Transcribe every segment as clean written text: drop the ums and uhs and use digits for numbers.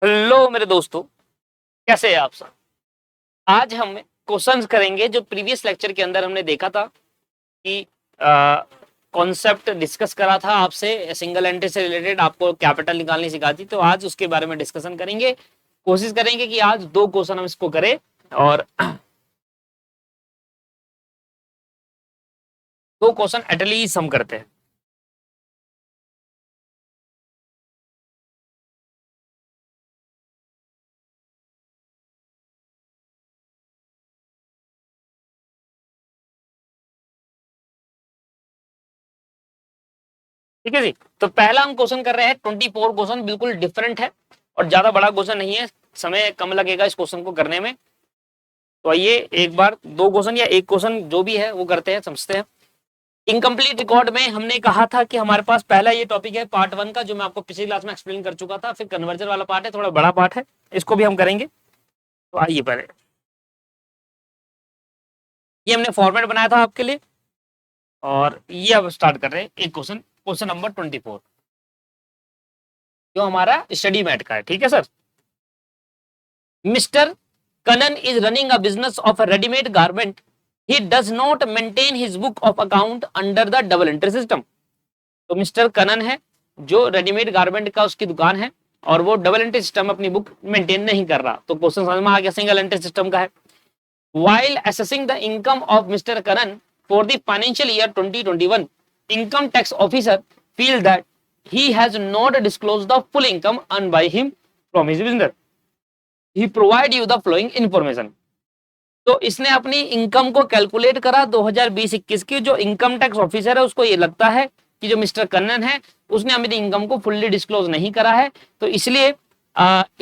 Hello मेरे दोस्तों, कैसे हैं आप सब। आज हम क्वेश्चंस करेंगे जो प्रीवियस लेक्चर के अंदर हमने देखा था कि कॉन्सेप्ट डिस्कस करा था आपसे, सिंगल एंट्री से रिलेटेड आपको कैपिटल निकालनी सिखा थी। तो आज उसके बारे में डिस्कशन करेंगे। कोशिश करेंगे कि आज 2 क्वेश्चन हम इसको करें और 2 क्वेश्चन एटलीस्ट हम करते हैं। ठीक है जी। तो पहला हम क्वेश्चन कर रहे हैं 24 क्वेश्चन, बिल्कुल डिफरेंट है और ज्यादा बड़ा क्वेश्चन नहीं है। समय कम लगेगा इस क्वेश्चन को करने में। तो आइए एक बार 2 क्वेश्चन या 1 क्वेश्चन जो भी है वो करते हैं, समझते हैं। इनकम्प्लीट रिकॉर्ड में हमने कहा था कि हमारे पास पहला ये टॉपिक है पार्ट 1 का, जो मैं आपको पिछली क्लास में एक्सप्लेन कर चुका था। फिर कन्वर्जन वाला पार्ट है, थोड़ा बड़ा पार्ट है, इसको भी हम करेंगे। तो आइए पहले ये हमने फॉर्मेट बनाया था आपके लिए और ये अब स्टार्ट कर रहे हैं एक क्वेश्चन, क्वेश्चन नंबर 24, जो हमारा स्टडी मैट का है। ठीक है sir. Mister Kannan is running a business of a readymade garment. He does not maintain his book of account under the double entry system. तो मिस्टर कनन है जो रेडीमेड गारमेंट का उसकी दुकान है और वो डबल एंट्री सिस्टम अपनी बुक मेंटेन नहीं कर रहा। तो क्वेश्चन समझ में आ गया, सिंगल एंट्री सिस्टम का है। While assessing the income of Mr. Karan for the financial year 2021, income tax officer feels that he has not disclosed the full income earned by him from his business. He provide you the following information. तो इसने अपनी income को calculate करा 2020-21 की। जो income tax officer है उसको ये लगता है कि जो मिस्टर कन्नन है उसने अपनी इनकम को फुल्ली डिस्क्लोज नहीं करा है, तो इसलिए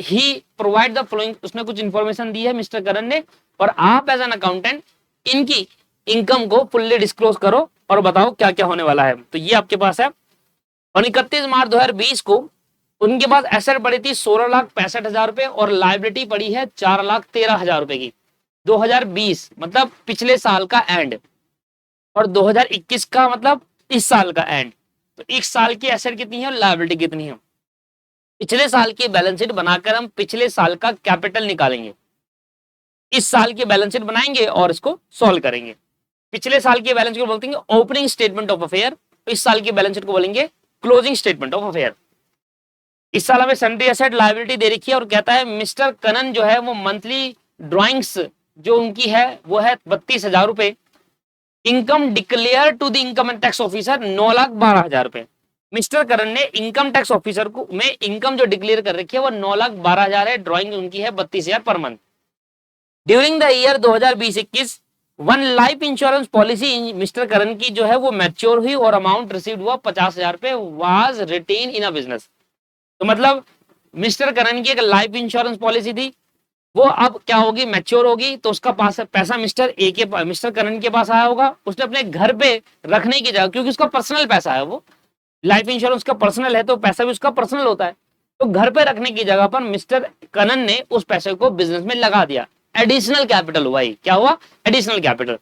ही प्रोवाइड द फॉलोइंग, उसने कुछ इंफॉर्मेशन दी है मिस्टर कन्नन ने, और आप एज एन अकाउंटेंट इनकी इनकम को फुल्ली डिस्क्लोज करो और बताओ क्या क्या होने वाला है। तो ये आपके पास है। और 31 मार्च 2020 को उनके पास एसेट पड़ी थी 16,65,000 रुपए और लाइबिलिटी पड़ी है 4,13,000 रुपए की। 2020 मतलब पिछले साल का एंड, और 2021 का मतलब इस साल का एंड। तो इस साल की एसेट कितनी है और लायबिलिटी कितनी है। पिछले साल की बैलेंस शीट बनाकर हम पिछले साल का कैपिटल निकालेंगे। इस साल की बैलेंस शीट बनाएंगे और इसको सॉल्व करेंगे। पिछले साल की बैलेंस शीट बोलते हैं ओपनिंग स्टेटमेंट ऑफ अफेयर, इस साल की बैलेंस शीट को बोलेंगे क्लोजिंग स्टेटमेंट ऑफ अफेयर। इस साल हमें सन्ड्री एसेट लायबिलिटी दे रखी है और कहता है मिस्टर कनन जो है वो मंथली ड्रॉइंग्स जो उनकी है वो है 32,000 रुपए। Income declare to the income tax officer 9,12,000 रुपए। मिस्टर करण ने इनकम टैक्स ऑफिसर को में इनकम जो डिक्लेयर कर रखी है वो 9,12,000 है। ड्रॉइंग उनकी है 32,000 पर month. During the year 2020-21 one life insurance policy mister Karan की जो है वो मैच्योर हुई और अमाउंट रिसीव हुआ 50,000 रुपए, was written in a business. तो मतलब मिस्टर करण की एक लाइफ इंश्योरेंस पॉलिसी थी, वो अब क्या होगी, मैच्योर होगी। तो उसका पास पैसा मिस्टर करण के पास आया होगा। उसने अपने घर पे रखने की जगह, क्योंकि उसका पर्सनल पैसा है, वो लाइफ इंश्योरेंस का पर्सनल है तो पैसा भी उसका पर्सनल होता है। तो घर पे रखने की जगह पर मिस्टर कनन ने उस पैसे को बिजनेस में लगा दिया। एडिशनल कैपिटल हुआ। ही क्या हुआ, additional capital.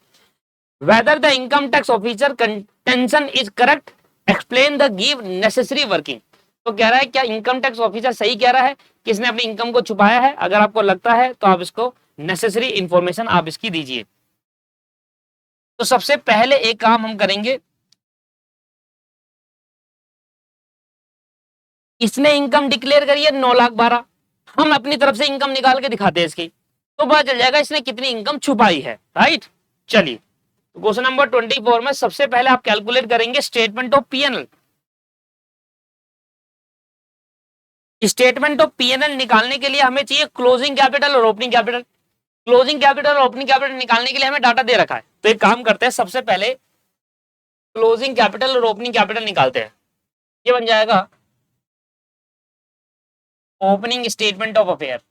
Whether the income tax officer contention is correct, explain the give necessary working. तो कह रहा है क्या इनकम टैक्स ऑफिसर सही कह रहा है कि इसने अपनी इनकम को छुपाया है। अगर आपको लगता है तो आप इसको नेसेसरी इंफॉर्मेशन आप इसकी दीजिए। तो सबसे पहले एक काम हम करेंगे, इसने इनकम डिक्लेयर करी है 9,12,000। हम अपनी तरफ से इनकम निकाल के दिखाते हैं इसकी, तो पता चल जाएगा इसने कितनी इनकम छुपाई है। राइट, चलिए क्वेश्चन नंबर 24 में सबसे पहले आप कैलकुलेट करेंगे statement of PNL. Statement of PNL निकालने के लिए हमें चाहिए क्लोजिंग कैपिटल और ओपनिंग कैपिटल। क्लोजिंग कैपिटल और ओपनिंग कैपिटल निकालने के लिए हमें डाटा दे रखा है। तो एक काम करते हैं, सबसे पहले क्लोजिंग कैपिटल और ओपनिंग कैपिटल निकालते हैं। ये बन जाएगा opening statement of affair.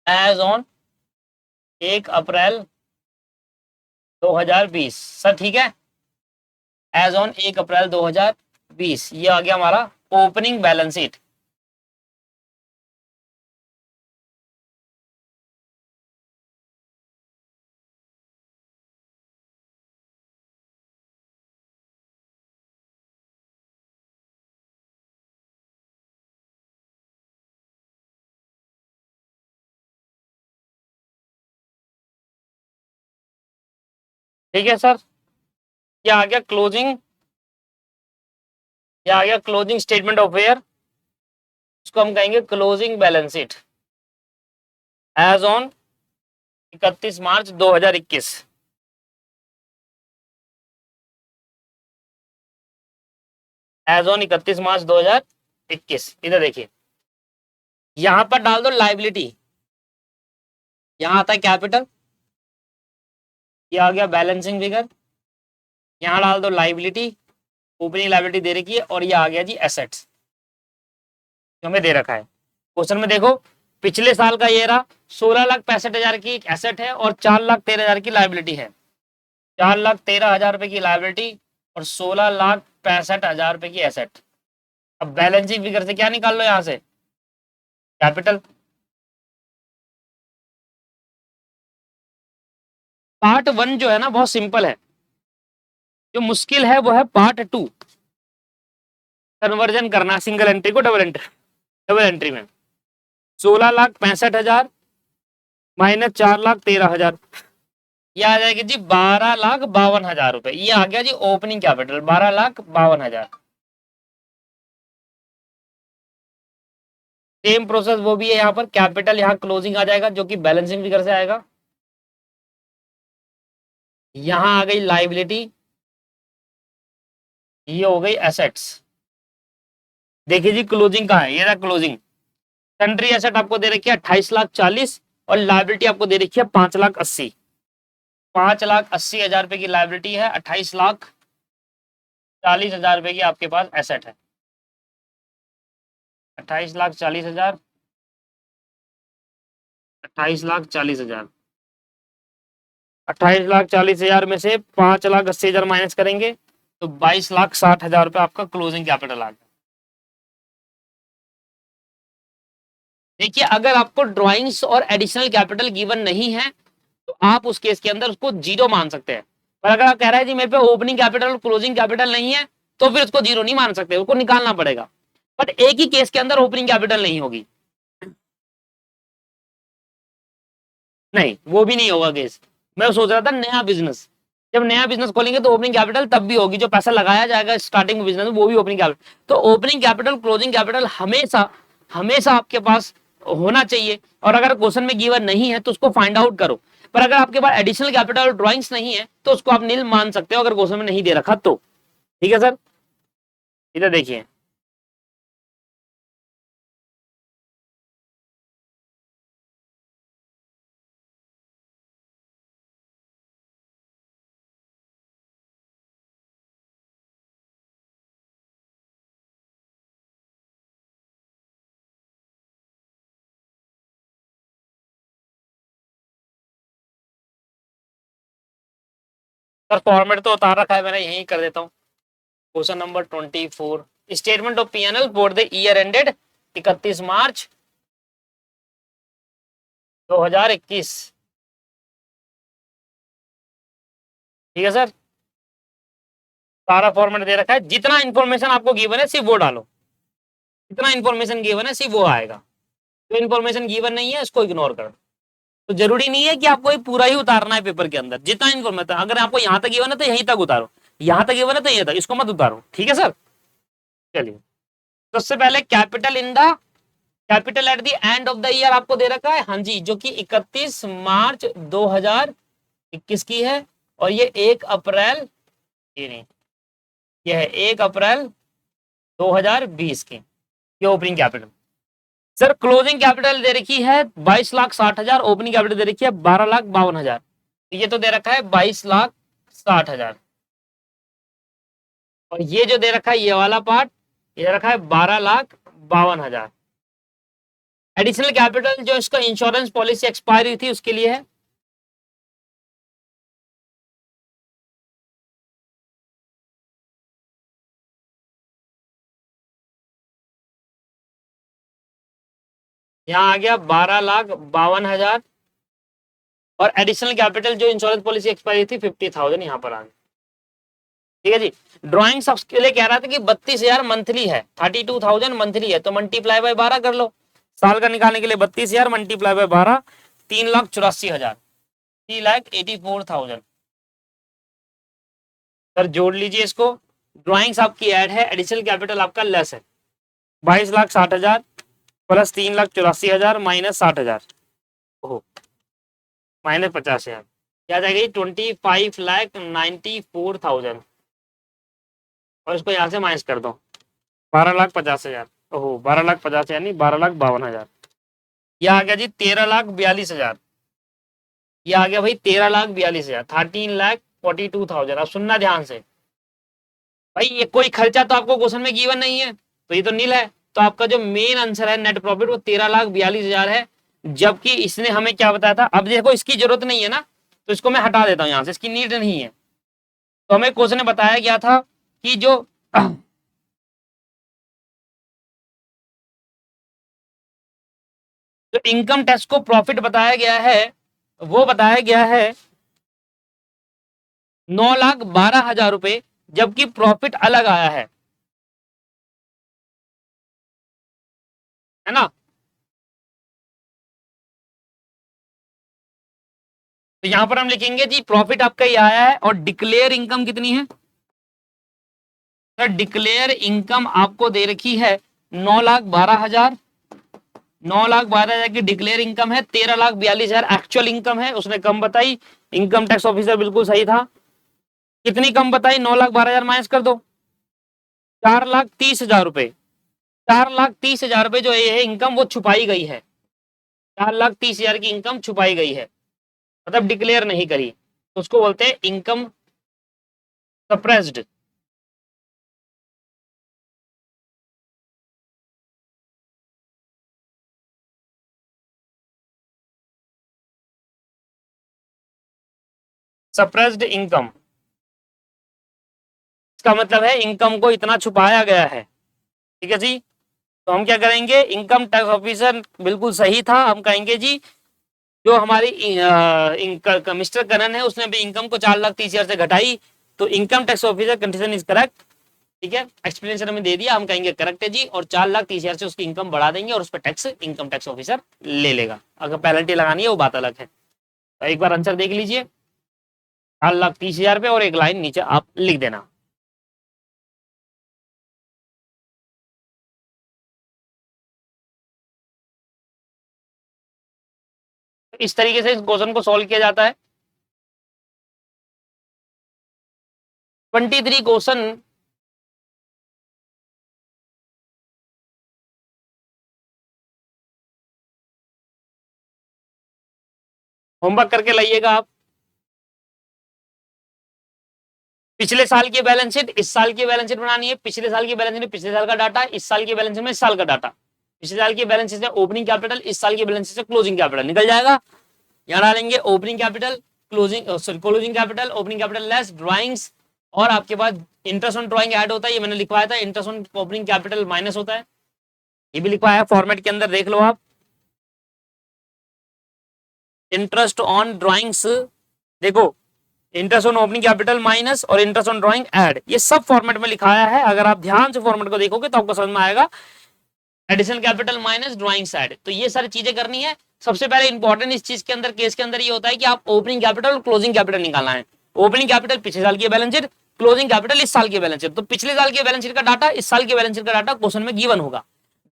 As on 1 April 2020। Sir ठीक है, एज ऑन 1 अप्रैल 2020 ये आ गया हमारा ओपनिंग बैलेंस शीट। ठीक है सर, ये आ गया क्लोजिंग, ये आ गया क्लोजिंग स्टेटमेंट ऑफ वेयर, इसको हम कहेंगे closing balance sheet as on 31 March 2021। As on 31 March 2021। इधर देखिए, यहां पर डाल दो लाइबिलिटी, यहां आता है कैपिटल, ये आ गया बैलेंसिंग फिगर, यहां डाल दो लाइबिलिटी, ओपनिंग लाइबिलिटी दे रखी है, और ये आ गया जी एसेट्स जो हमें दे रखा है। क्वेश्चन में देखो, पिछले साल का ये रहा 16,65,000 की एक एसेट है और 4,13,000 की लाइबिलिटी है। 4,13,000 रुपए की लाइबिलिटी और 16,65,000 रुपए की एसेट। अब बैलेंसिंग फिगर से क्या निकाल लो, यहां से कैपिटल। पार्ट 1 जो है ना बहुत सिंपल है, जो मुश्किल है वो है पार्ट 2, कन्वर्जन करना सिंगल एंट्री को डबल एंट्री में। 16,65,000 माइनस 4,13,000, ये आ जाएगी जी 12,52,000 रुपए। ये आ गया जी ओपनिंग कैपिटल 12,52,000। सेम प्रोसेस वो भी है यहाँ पर, कैपिटल यहाँ क्लोजिंग आ जाएगा जो कि बैलेंसिंग फिगर से आएगा। यहां आ गई लाइबिलिटी, ये हो गई एसेट्स। देखिए जी क्लोजिंग कहाँ है, ये रहा क्लोजिंग। कंट्री एसेट आपको दे रखी है 28,40,000 और लाइबिलिटी आपको दे रखी है 5,80,000। 5,80,000 रुपए की लाइबिलिटी है, 28,40,000 रुपए की आपके पास एसेट है। 28,40,000, 28,40,000, 28,40,000 में से 5,80,000 माइनस करेंगे तो 22,60,000 रुपए आपका क्लोजिंग कैपिटल आ गया। देखिए अगर आपको ड्राइंग्स और एडिशनल कैपिटल गिवन नहीं है तो आप उस केस के अंदर उसको जीरो मान सकते हैं। पर अगर आप कह रहे हैं जी मेरे पे ओपनिंग कैपिटल और क्लोजिंग कैपिटल नहीं है तो फिर उसको जीरो नहीं मान सकते, उसको निकालना पड़ेगा। बट एक ही केस के अंदर ओपनिंग कैपिटल नहीं होगी, नहीं वो भी नहीं होगा केस। मैं सोच रहा था नया बिजनेस, जब नया बिजनेस खोलेंगे तो ओपनिंग कैपिटल तब भी होगी, जो पैसा लगाया जाएगा स्टार्टिंग में बिजनेस में वो भी ओपनिंग कैपिटल। तो ओपनिंग कैपिटल क्लोजिंग कैपिटल हमेशा हमेशा आपके पास होना चाहिए। और अगर क्वेश्चन में गिवन नहीं है तो उसको फाइंड आउट करो। पर अगर आपके पास एडिशनल कैपिटल और ड्राइंग्स नहीं है तो उसको आप नील मान सकते हो अगर क्वेश्चन में नहीं दे रखा तो। ठीक है सर, इधर देखिए, सर फॉर्मेट तो उतार रखा है मैंने, यही कर देता हूँ। Question number 24, statement of PNL for the year ended 31 March 2021। ठीक है सर, सारा फॉर्मेट दे रखा है, जितना इंफॉर्मेशन आपको गिवन है सिर्फ वो डालो, जितना इंफॉर्मेशन गिवन है सिर्फ वो आएगा, जो इंफॉर्मेशन गिवन नहीं है उसको इग्नोर करो। तो जरूरी नहीं है कि आपको ये पूरा ही उतारना है पेपर के अंदर, जितना इन्फॉर्मेशन, अगर आपको यहां तक गिवन है तो यहीं तक उतारो, यहां तक गिवन है तो यहीं तक, इसको मत उतारो। ठीक है सर, चलिए सबसे पहले capital in the capital at the end of the year आपको दे रखा है, हाँ जी, जो कि 31 मार्च 2021 की है, और ये 1 अप्रैल, ये नहीं, ये है 1 अप्रैल 2020 की, ये opening capital. Sir closing capital दे रखी है 22,60,000, ओपनिंग कैपिटल दे रखी है 12,52,000, ये तो दे रखा है 22,60,000, और ये जो दे रखा है ये वाला पार्ट, ये दे रखा है 12,52,000। एडिशनल कैपिटल जो इसका इंश्योरेंस पॉलिसी एक्सपायरी थी उसके लिए है, यहाँ आ गया 12,52,000, और एडिशनल कैपिटल जो इंश्योरेंस पॉलिसी एक्सपायरी थी 50,000 यहाँ पर आ गया। ठीक है जी, ड्रॉइंग सबके के लिए कह रहा था कि 32,000 मंथली है, 32,000 मंथली है, तो मल्टीप्लाई बाय 12 कर लो, साल का निकालने के लिए 32,000 मल्टीप्लाई बाय 12, 3,84,000, 3,84,000। सर जोड़ लीजिए इसको, ड्राइंग्स आपकी ऐड है, एडिशनल कैपिटल आपका लेस है, 22,60,000 प्लस 3,84,000 माइनस 60,000, ओहो माइनस 50,000, क्या जाएगा 25,94,000, और इसको यहाँ से माइनस कर दो 12,50,000, ओहो 12,50,000 नहीं 12,52,000, यह आ गया जी 13,42,000, ये आ गया भाई 13,42,000, 13,42,000। अब सुनना ध्यान से भाई, ये कोई खर्चा तो आपको क्वेश्चन में गिवन नहीं है, तो ये तो नील है, तो आपका जो मेन आंसर है नेट प्रॉफिट वो 13,42,000 है, जबकि इसने हमें क्या बताया था। अब देखो इसकी जरूरत नहीं है ना, तो इसको मैं हटा देता हूं यहां से, इसकी नीड नहीं है। तो हमें क्वेश्चन में बताया गया था कि जो जो इनकम टैक्स को प्रॉफिट बताया गया है, वो बताया गया है 9,12,000 रुपए, जबकि प्रॉफिट अलग आया है ना। तो यहां पर हम लिखेंगे जी प्रॉफिट आपका ये आया है, और डिक्लेयर इनकम कितनी है सर, डिक्लेयर इनकम आपको दे रखी है 9,12,000, 9,12,000 की डिक्लेयर इनकम है, 13,42,000 एक्चुअल इनकम है, उसने कम बताई, इनकम टैक्स ऑफिसर बिल्कुल सही था। कितनी कम बताई, 9,12,000 माइनस कर दो 4,30,000 रुपए, 4,30,000 रुपए जो ये है इनकम वो छुपाई गई है, 4,30,000 की इनकम छुपाई गई है, मतलब डिक्लेयर नहीं करी, तो उसको बोलते हैं इनकम सप्रेस्ड। सप्रेस्ड इनकम, इसका मतलब है इनकम को इतना छुपाया गया है, ठीक है जी। तो हम क्या करेंगे, इनकम टैक्स ऑफिसर बिल्कुल सही था, हम कहेंगे जी जो हमारी मिस्टर करण है उसने भी इनकम को 4,30,000 से घटाई, तो income tax officer condition is correct, ठीक है। एक्सप्लेनेशन हमें दे दिया, हम कहेंगे करेक्ट है जी, और 4,30,000 से उसकी इनकम बढ़ा देंगे, और उस पर टैक्स इनकम टैक्स ऑफिसर ले लेगा, अगर पेनल्टी लगानी है वो बात अलग है। तो एक बार आंसर देख लीजिए, 4,30,000 पे, और एक लाइन नीचे आप लिख देना। इस तरीके से इस क्वेश्चन को सॉल्व किया जाता है। 23 क्वेश्चन होमवर्क करके लाइएगा आप। पिछले साल की बैलेंस शीट, इस साल की बैलेंस शीट बनानी है, पिछले साल की बैलेंस शीट पिछले साल का डाटा, इस साल की बैलेंस शीट में इस साल का डाटा, पिछले साल की बैलेंस शीट से ओपनिंग कैपिटल, इस साल की बैलेंस शीट से क्लोजिंग कैपिटल निकल जाएगा। यहाँ डालेंगे opening capital, closing sorry closing capital, opening capital less drawings, और आपके पास इंटरेस्ट ऑन ड्राइंग ऐड होता है, ये मैंने लिखवाया था, interest on opening capital minus होता है, ये भी लिखवाया है फॉर्मेट के अंदर, देख लो आप। इंटरेस्ट ऑन ड्राइंग्स देखो, interest on opening capital minus और इंटरेस्ट ऑन ड्राइंग ऐड, ये सब फॉर्मेट में लिखाया है, अगर आप ध्यान से फॉर्मेट को देखोगे तो आपको समझ में आएगा। Additional capital minus drawing add, तो ये सारी चीजें करनी है। सबसे पहले इंपॉर्टेंट इस चीज के अंदर, केस के अंदर ये होता है कि आप ओपनिंग कैपिटल और क्लोजिंग कैपिटल निकालना है। ओपनिंग कैपिटल पिछले साल की बैलेंस शीट, क्लोजिंग कैपिटल इस साल की बैलेंस शीट, तो पिछले साल की बैलेंस शीट का डाटा, इस साल की बैलेंस शीट का डाटा क्वेश्चन में गिवन होगा,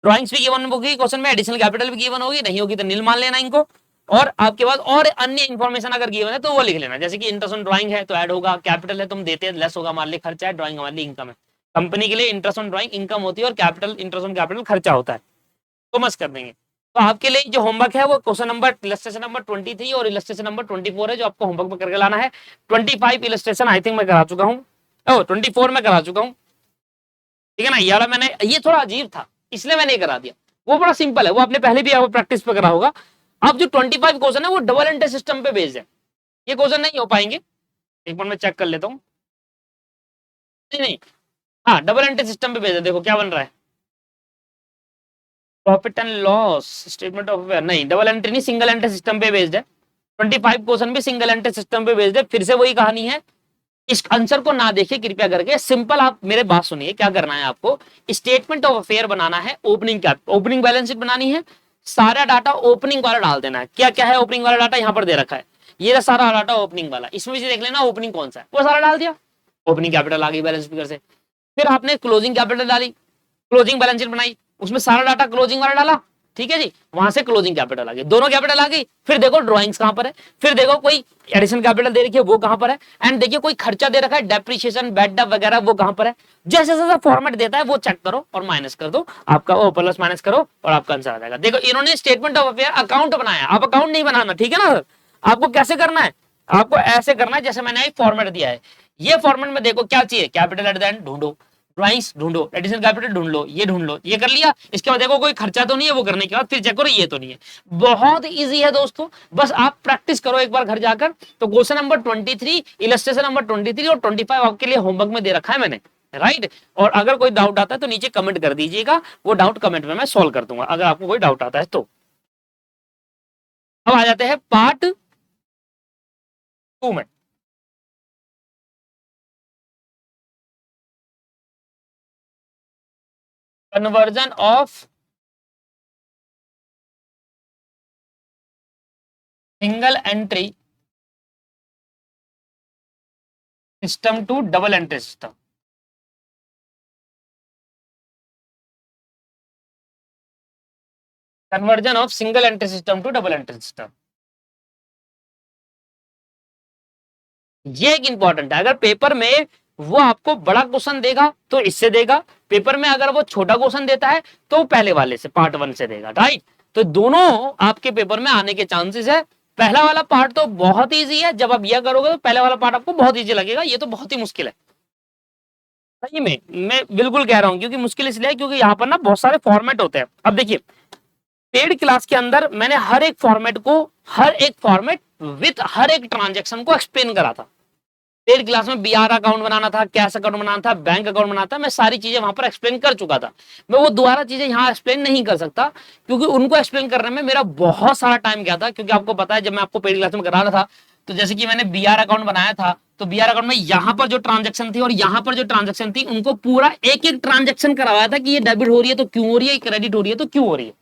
ड्राइंग्स भी गिवन होगी क्वेश्चन में, एडिशनल कैपिटल भी गिवन होगी, नहीं होगी तो नील मान लेना इनको, और आपके पास और अन्य इंफॉर्मेशन अगर गिवन है तो वो लिख लेना, जैसे कि इंटरेस्ट ऑन ड्राइंग है तो ऐड होगा, कैपिटल है तुम देते हैं लेस होगा, हमारे लिए खर्चा है, ड्राइंग हमारे लिए इनकम है। कंपनी के लिए इंटरेस्ट ऑन ड्राइंग इनकम होती है, और कैपिटल इंटरेस्ट ऑन कैपिटल खर्चा होता है, तो मस्त कर देंगे। तो आपके लिए जो होमवर्क है वो क्वेश्चन नंबर इलस्ट्रेशन नंबर 23 और इलस्ट्रेशन नंबर 24 है, जो आपको होमवर्क में करके लाना है। 25 इलस्ट्रेशन आई थिंक मैं करा चुका हूँ, 24 में करा चुका हूँ, ठीक है ना। ये वाला मैंने, ये थोड़ा अजीब था इसलिए मैंने करा दिया, वो बड़ा सिंपल है, वो आपने पहले भी प्रैक्टिस पे करा होगा। अब जो 25 क्वेश्चन है वो डबल एंट्री सिस्टम पे बेस्ड है, ये क्वेश्चन नहीं हो पाएंगे, एक बार मैं चेक कर लेता हूँ। नहीं नहीं, हाँ डबल एंट्री सिस्टम पे बेस्ड है, देखो क्या बन रहा है, profit and loss statement of affair, नहीं डबल एंट्री नहीं, सिंगल एंट्री सिस्टम पे बेस्ड है। 25 क्वेश्चन भी सिंगल एंट्री सिस्टम पे बेस्ड है, फिर से वही कहानी है। इस आंसर को ना देखिए कृपया करके, सिंपल आप मेरे बात सुनिए, क्या करना है आपको, स्टेटमेंट ऑफ अफेयर बनाना है, ओपनिंग बैलेंस शीट बनानी है, सारा डाटा ओपनिंग वाला डाल देना है। क्या क्या है ओपनिंग वाला डाटा, यहाँ पर दे रखा है, ये सारा डाटा ओपनिंग वाला, इसमें से देख लेना ओपनिंग कौन सा है, वो सारा डाल दिया, ओपनिंग कैपिटल आ गई बैलेंस फिगर से। फिर आपने क्लोजिंग कैपिटल डाली, क्लोजिंग बैलेंस शीट बनाई, उसमें सारा डाटा क्लोजिंग वाला डाला, ठीक है जी, वहां से क्लोजिंग कैपिटल आ गई, दोनों कैपिटल आ गई। फिर देखो ड्राइंग्स कहां पर है, फिर देखो कोई एडिशन कैपिटल दे रखी है वो कहां पर है, एंड देखिए कोई खर्चा दे रखा है डेप्रिसिएशन बैड डेट वगैरह वो कहां पर है। जैसे जैसा फॉर्मेट देता है वो चेक करो और माइनस कर दो, आपका वो प्लस माइनस करो और आपका आंसर आ जाएगा। देखो इन्होंने स्टेटमेंट ऑफ अफेयर अकाउंट बनाया, आप अकाउंट नहीं बनाना, ठीक है ना सर। आपको कैसे करना है, आपको ऐसे करना है जैसे मैंने एक फॉर्मेट दिया है। ये फॉर्मेट में देखो क्या चाहिए, कैपिटल एट द एंड ढूंढो, ड्राइंग्स ढूंढो, एडिशनल कैपिटल ढूंढ लो, ये ढूंढ लो, ये कर लिया। इसके बाद देखो कोई खर्चा तो नहीं है, वो करने के बाद फिर चेक करो ये तो नहीं है। बहुत इजी है दोस्तों, बस आप प्रैक्टिस करो एक बार घर जाकर। तो क्वेश्चन नंबर 23, इलस्ट्रेशन नंबर 23 और 25 आपके लिए होमवर्क में दे रखा है मैंने, राइट। और अगर कोई डाउट आता है तो नीचे कमेंट कर दीजिएगा, वो डाउट कमेंट में मैं सॉल्व कर दूंगा अगर आपको कोई डाउट आता है तो। अब आ जाते हैं पार्ट 2 में। Conversion of single entry system to double entry system. Conversion of single entry system to double entry system, ये एक इंपॉर्टेंट है। अगर पेपर में वो आपको बड़ा क्वेश्चन देगा तो इससे देगा, पेपर में अगर वो छोटा क्वेश्चन देता है तो पहले वाले से पार्ट 1 से देगा, राइट। तो दोनों आपके पेपर में आने के चांसेस है। पहला वाला पार्ट तो बहुत इजी है, जब आप यह करोगे तो पहले वाला पार्ट आपको बहुत इजी लगेगा, ये तो बहुत ही मुश्किल है। सही में मैं बिल्कुल कह रहा हूं, क्योंकि मुश्किल इसलिए है क्योंकि यहाँ पर ना बहुत सारे फॉर्मेट होते हैं। अब देखिए पेड क्लास के अंदर मैंने हर एक फॉर्मेट विथ हर एक ट्रांजेक्शन को एक्सप्लेन करा था। पेड क्लास में बीआर अकाउंट बनाना था, कैश अकाउंट बनाना था, बैंक अकाउंट बनाना था, मैं सारी चीजें वहां पर एक्सप्लेन कर चुका था। मैं वो दोबारा चीजें यहाँ एक्सप्लेन नहीं कर सकता, क्योंकि उनको एक्सप्लेन करने में मेरा बहुत सारा टाइम गया था। क्योंकि आपको पता है जब मैं आपको पेड क्लास में करा रहा था, तो जैसे कि मैंने बीआर अकाउंट बनाया था, तो बीआर अकाउंट में यहाँ पर जो ट्रांजेक्शन थी और यहाँ पर जो ट्रांजेक्शन थी, उनको पूरा एक एक ट्रांजेक्शन करवाया था कि ये डेबिट हो रही है तो क्यों हो रही है, क्रेडिट हो रही है तो क्यों हो रही है,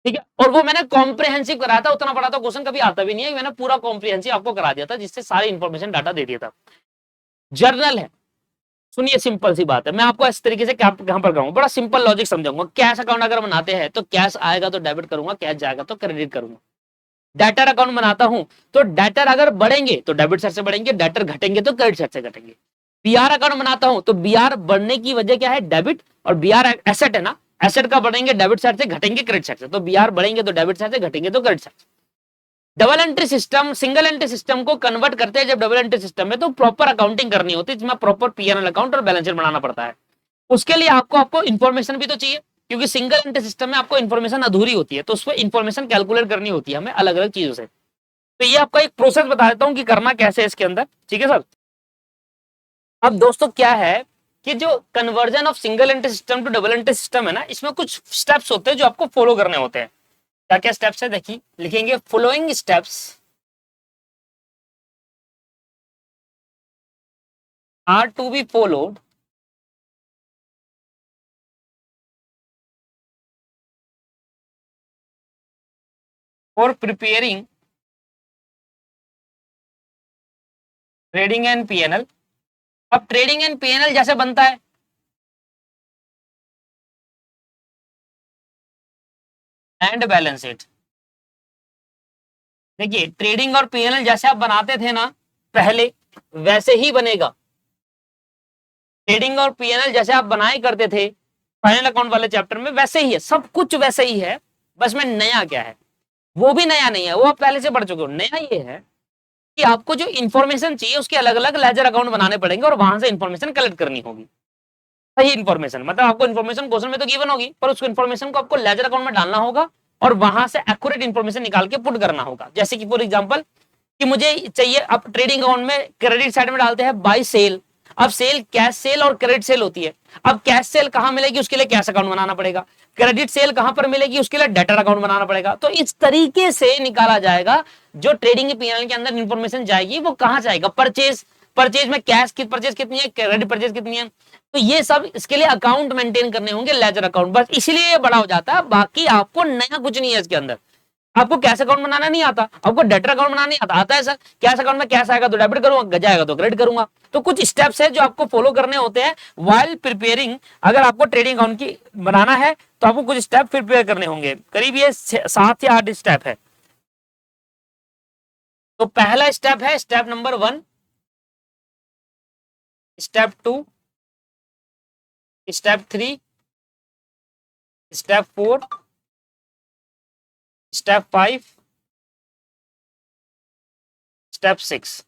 ठीक है। और वो मैंने कॉम्प्रिहेंसिव कराया था, उतना बड़ा तो क्वेश्चन कभी आता भी नहीं है, मैंने पूरा कॉम्प्रिहेंसिव आपको करा दिया था, जिससे सारी इंफॉर्मेशन डाटा दे दिया था। जर्नल है, सुनिए सिंपल सी बात है, मैं आपको इस तरीके से कहां पर कराऊंगा, बड़ा सिंपल लॉजिक समझाऊंगा। कैश अकाउंट अगर बनाते हैं तो कैश आएगा तो डेबिट करूंगा, कैश जाएगा तो क्रेडिट करूंगा। डेटर अकाउंट बनाता हूं तो डेटर अगर बढ़ेंगे तो डेबिट साइड से बढ़ेंगे, डेटर घटेंगे तो क्रेडिट साइड से घटेंगे। बीआर अकाउंट बनाता हूं तो बीआर बढ़ने की वजह क्या है, डेबिट, और बीआर एसेट है ना, एसेट का बढ़ेंगे डेबिट साइड से, घटेंगे क्रेडिट साइड से, तो बीआर बढ़ेंगे तो डेबिट साइड से, घटेंगे तो क्रेडिट साइड से। Double entry system single entry system को कन्वर्ट करते हैं जब डबल एंट्री सिस्टम में, तो प्रॉपर अकाउंटिंग करनी होती है, जिसमें प्रॉपर पीएनएल अकाउंट और बैलेंस शीट बनाना पड़ता है। उसके लिए आपको इन्फॉर्मेशन भी तो चाहिए, क्योंकि सिंगल एंट्री सिस्टम में आपको इन्फॉर्मेशन अधूरी होती है, तो उसमें इन्फॉर्मेशन कैलकुलेट करनी होती है हमें अलग अलग चीजों से। तो ये आपका एक प्रोसेस बता देता हूं कि करना कैसे है इसके अंदर, ठीक है सर। अब दोस्तों क्या है कि जो conversion of single entry system to double entry system है ना, इसमें कुछ स्टेप्स होते हैं जो आपको फॉलो करने होते हैं। क्या क्या स्टेप्स है देखिए, लिखेंगे following steps are to be followed for preparing trading and PNL. अब ट्रेडिंग एंड पीएनएल जैसे बनता है, एंड बैलेंस शीट। देखिए ट्रेडिंग और पीएनएल जैसे आप बनाते थे ना पहले, वैसे ही बनेगा। ट्रेडिंग और पीएनएल जैसे आप बनाए करते थे फाइनल अकाउंट वाले चैप्टर में, वैसे ही है, सब कुछ वैसे ही है। बस में नया क्या है, वो भी नया नहीं है, वो आप पहले से पढ़ चुके हो। नया ये है कि आपको जो इन्फॉर्मेशन चाहिए उसके अलग अलग लेजर अकाउंट बनाने पड़ेंगे और वहां से इन्फॉर्मेशन कलेक्ट करनी होगी। सही इन्फॉर्मेशन मतलब आपको इन्फॉर्मेशन क्वेश्चन में तो गिवन होगी, पर उस इन्फॉर्मेशन को आपको लेजर अकाउंट में डालना होगा और वहां से एक्यूरेट इन्फॉर्मेशन निकाल के पुट करना होगा। जैसे कि फॉर एग्जांपल कि मुझे चाहिए, अब ट्रेडिंग अकाउंट में क्रेडिट साइड में डालते हैं बाय सेल। अब सेल कैश सेल और क्रेडिट सेल होती है। अब कैश सेल कहां मिलेगी, उसके लिए कैश अकाउंट बनाना पड़ेगा। क्रेडिट सेल कहां पर मिलेगी, उसके लिए डेटर अकाउंट बनाना पड़ेगा। तो इस तरीके से निकाला जाएगा जो ट्रेडिंग पीएनएल के अंदर इंफॉर्मेशन जाएगी वो कहां जाएगा, परचेज में कैश की परचेज कितनी है, क्रेडिट परचेज कितनी है। तो ये सब इसके लिए अकाउंट मेंटेन करने होंगे, लेजर अकाउंट। बस इसलिए ये बड़ा हो जाता है, बाकी आपको नया कुछ नहीं है इसके अंदर। आपको कैश अकाउंट बनाना नहीं आता, आपको डेटर अकाउंट बनाना नहीं आता, आता है सर कैश अकाउंट में कैश आएगा तो डेबिट करूंगा, गजा आएगा तो क्रेडिट करूंगा। तो कुछ स्टेप्स है जो आपको फॉलो करने होते हैं व्हाइल प्रिपेयरिंग। अगर आपको ट्रेडिंग अकाउंट की बनाना है तो आपको कुछ स्टेप प्रिपेयर करने होंगे, करीब ये 7 या 8 स्टेप है। तो पहला स्टेप है step number 1, step 2, step 3, step 4, step 5, step 6।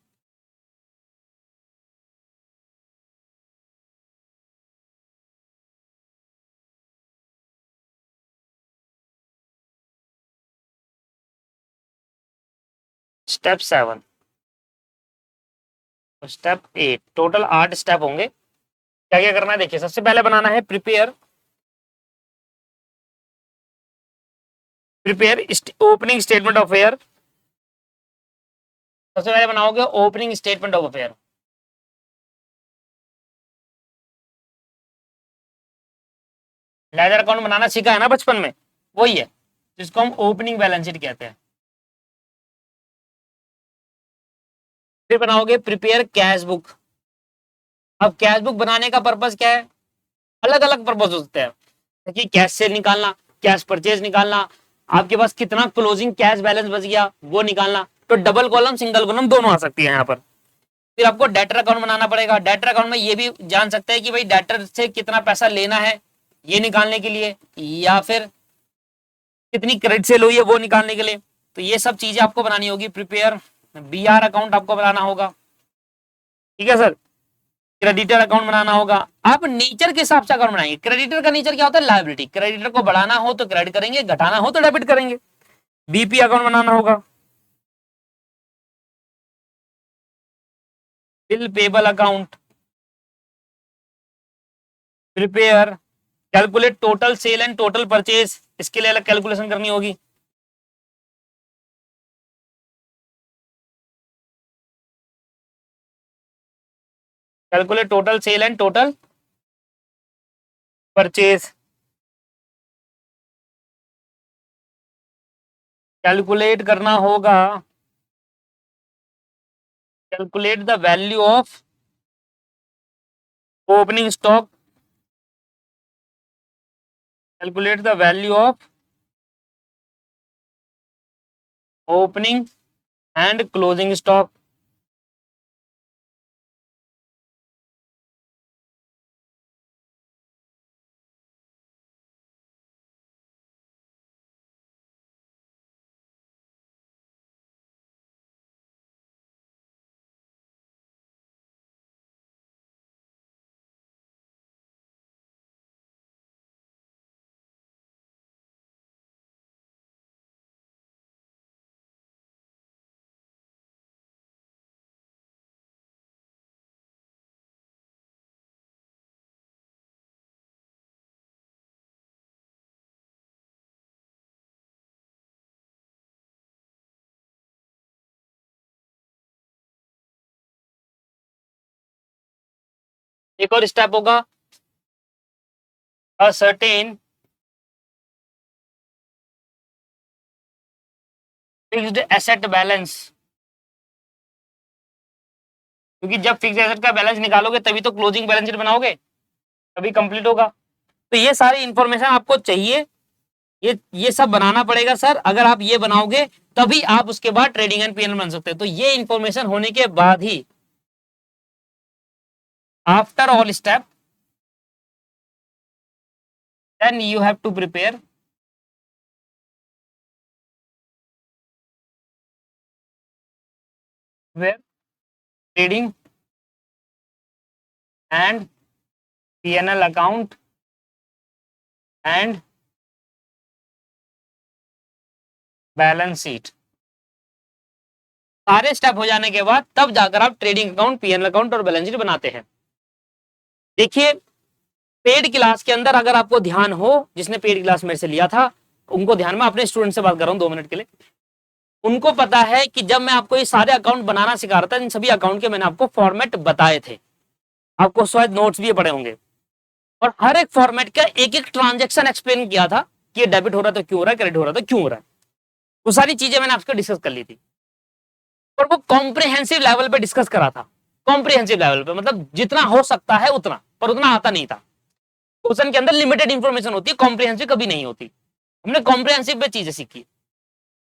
Step 7, step 8, total 8 step होंगे। क्या क्या करना है देखिए, सबसे पहले बनाना है prepare opening statement of affair. सबसे पहले बनाओगे opening statement of affair. Ledger account बनाना सीखा है ना बचपन में, वही है जिसको हम ओपनिंग बैलेंस शीट कहते हैं। फिर बनाओगे प्रिपेयर कैश बुक। अब कैश बुक बनाने का पर्पस क्या है, अलग अलग पर्पस होते हैं, कि कैश से निकालना, कैश परचेज निकालना, आपके पास कितना क्लोजिंग कैश बैलेंस बच गया वो निकालना। तो डबल कॉलम सिंगल कॉलम दोनों आ सकती है यहाँ पर। फिर आपको डेटर अकाउंट बनाना पड़ेगा। डेटर अकाउंट में ये भी जान सकते हैं कि भाई डेटर से कितना पैसा लेना है ये निकालने के लिए, या फिर कितनी क्रेडिट सेल हुई है वो निकालने के लिए। तो ये सब चीजें आपको बनानी होगी। प्रिपेयर बीआर अकाउंट आपको बनाना होगा, ठीक है सर। क्रेडिटर अकाउंट बनाना होगा। आप नेचर के हिसाब से अकाउंट बनाएंगे। क्रेडिटर का नेचर क्या होता है, लायबिलिटी। क्रेडिटर को बढ़ाना हो तो क्रेडिट करेंगे, घटाना हो तो डेबिट करेंगे। बीपी अकाउंट बनाना होगा। Bill payable account. Prepare calculate total sale and total purchase, इसके लिए अलग कैलकुलेशन करनी होगी। Calculate total sale and total purchase. Calculate करना होगा, calculate the value of opening stock, calculate the value of opening and closing stock. एक और step होगा a certain fixed asset balance, क्योंकि जब फिक्स एसेट का बैलेंस निकालोगे तभी तो क्लोजिंग बैलेंस शीट बनाओगे, तभी कंप्लीट होगा। तो ये सारी इंफॉर्मेशन आपको चाहिए, ये सब बनाना पड़ेगा सर। अगर आप ये बनाओगे तभी आप उसके बाद ट्रेडिंग एंड पीएनएल बन सकते हैं। तो ये इंफॉर्मेशन होने के बाद ही, after all step, then you have to prepare where trading and PNL account and balance sheet. सारे स्टेप हो जाने के बाद तब जाकर आप ट्रेडिंग अकाउंट, पीएनएल अकाउंट और बैलेंस शीट बनाते हैं। देखिए पेड क्लास के अंदर अगर आपको ध्यान हो, जिसने पेड क्लास मेरे से लिया था उनको ध्यान में, अपने स्टूडेंट से बात कर रहा हूं 2 मिनट के लिए, उनको पता है कि जब मैं आपको ये सारे अकाउंट बनाना सिखा रहा था, इन सभी अकाउंट के मैंने आपको फॉर्मेट बताए थे, आपको शायद नोट्स भी पड़े होंगे, और हर एक फॉर्मेट का एक एक ट्रांजेक्शन एक्सप्लेन किया था कि ये डेबिट हो रहा था क्यों हो रहा है, क्रेडिट हो रहा था क्यों हो रहा है। वो सारी चीजें मैंने आपसे डिस्कस कर ली थी, और वो कॉम्प्रिहेंसिव लेवल पे डिस्कस करा था। कॉम्प्रिहेंसिव लेवल पे मतलब जितना हो सकता है उतना, पर उतना आता नहीं था। क्वेश्चन के अंदर लिमिटेड इंफॉर्मेशन होती है, कॉम्प्रिहेंसिव कभी नहीं होती। हमने कॉम्प्रिहेंसिव पे चीजें सीखी।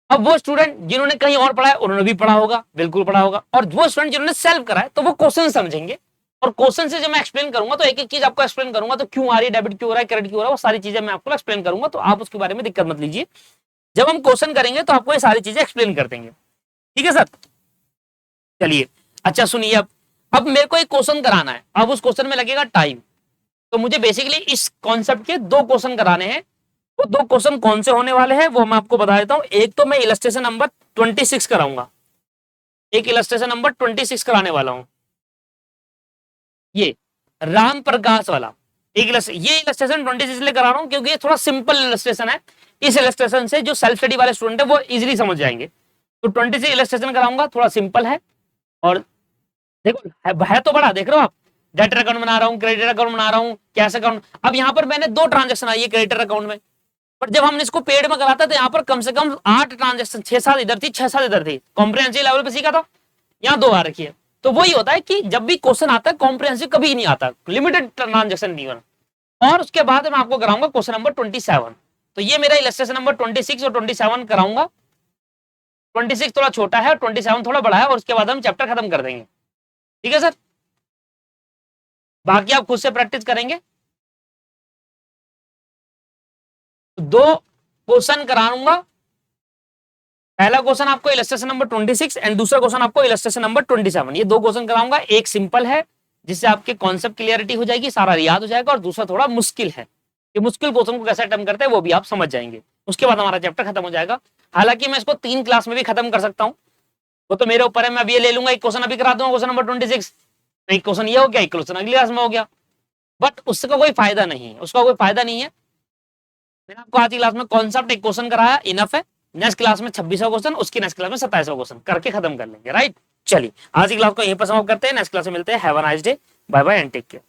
अब वो स्टूडेंट जिन्होंने कहीं और पढ़ा है उन्होंने भी पढ़ा होगा, बिल्कुल पढ़ा होगा, और वो स्टूडेंट जिन्होंने सेल्फ करा है तो वो क्वेश्चन समझेंगे, और क्वेश्चन से जब मैं एक्सप्लेन करूंगा तो एक एक चीज आपको एक्सप्लेन करूंगा, तो क्यों आ रही है, डेबिट क्यों हो रहा है, क्रेडिट क्यों हो रहा है, वो सारी चीजें मैं आपको एक्सप्लेन करूंगा, तो आप उसके बारे में दिक्कत मत लीजिए। जब हम क्वेश्चन करेंगे तो आपको ये सारी चीजें एक्सप्लेन कर देंगे, ठीक है सर। चलिए अच्छा सुनिए, अब मेरे को एक क्वेश्चन कराना है, अब उस क्वेश्चन में लगेगा टाइम, तो मुझे बेसिकली इस कॉन्सेप्ट के 2 क्वेश्चन कराने हैं। वो 2 क्वेश्चन कौन से होने वाले हैं वो मैं आपको बता देता हूं। एक तो मैं इलस्ट्रेशन नंबर 26 कराऊंगा, एक इलस्ट्रेशन नंबर 26 कराने वाला हूं, ये राम प्रकाश वाला एक ये इलस्ट्रेशन 26 इसलिए करा रहा हूं क्योंकि ये थोड़ा सिंपल इलस्ट्रेशन है। इस इलस्ट्रेशन से जो सेल्फ स्टडी वाले स्टूडेंट है वो इजीली समझ जाएंगे। तो 26 इलस्ट्रेशन कराऊंगा, थोड़ा सिंपल है, और देखो है तो बड़ा, देख रहे हो आप, डेटर अकाउंट बना रहा हूँ, क्रेडिट अकाउंट बना रहा हूँ, कैश अकाउंट। अब यहाँ पर मैंने 2 ट्रांजेक्शन आई है क्रेडिटर अकाउंट में, पर जब हमने इसको पेड में कराता तो यहाँ पर कम से कम 8 ट्रांजेक्शन, 6-7 इधर थी, 6-7 इधर थी, कॉम्प्रिहेंसिव लेवल पे सीखा था, यहाँ 2 आ रखी है। तो वही होता है कि जब भी क्वेश्चन आता है कॉम्प्रिहेंसिव कभी नहीं आता, लिमिटेड ट्रांजेक्शन नहीं बना। और उसके बाद मैं आपको कराऊंगा क्वेश्चन नंबर 27। तो ये मेरा इलस्ट्रेशन नंबर 26 और 27 कराऊंगा। 26 थोड़ा छोटा है और 27 थोड़ा बड़ा है, और उसके बाद हम चैप्टर खत्म कर देंगे, ठीक है सर। बाकी आप खुद से प्रैक्टिस करेंगे। 2 क्वेश्चन कराऊंगा, पहला क्वेश्चन आपको इलस्ट्रेशन नंबर 26 एंड दूसरा क्वेश्चन आपको इलस्ट्रेशन नंबर 27। ये 2 क्वेश्चन कराऊंगा, एक सिंपल है जिससे आपके कॉन्सेप्ट क्लियरिटी हो जाएगी, सारा याद हो जाएगा, और दूसरा थोड़ा मुश्किल है, कि मुश्किल क्वेश्चन को कैसे अटेम्प्ट करते हैं वो भी आप समझ जाएंगे। उसके बाद हमारा चैप्टर खत्म हो जाएगा। हालांकि मैं इसको 3 क्लास में भी खत्म कर सकता हूँ, वो तो मेरे ऊपर है। मैं अभी ये ले लूंगा, एक क्वेश्चन अभी करा दूंगा क्वेश्चन नंबर 26, एक क्वेश्चन ये हो गया, एक क्वेश्चन अगली क्लास में हो गया, बट उसका कोई फायदा नहीं है, उसका कोई फायदा नहीं है। मैंने आपको आज की क्लास में कॉन्सेप्ट एक क्वेश्चन कराया, इनफ है। नेक्स्ट क्लास में 26वां क्वेश्चन, उसकी नेक्स्ट क्लास में 27वां क्वेश्चन करके खत्म कर लेंगे, राइट। चलिए आज की क्लास को यहीं पर समाप्त करते हैं, नेक्स्ट क्लास में मिलते हैं। Have a nice day, bye bye and take care.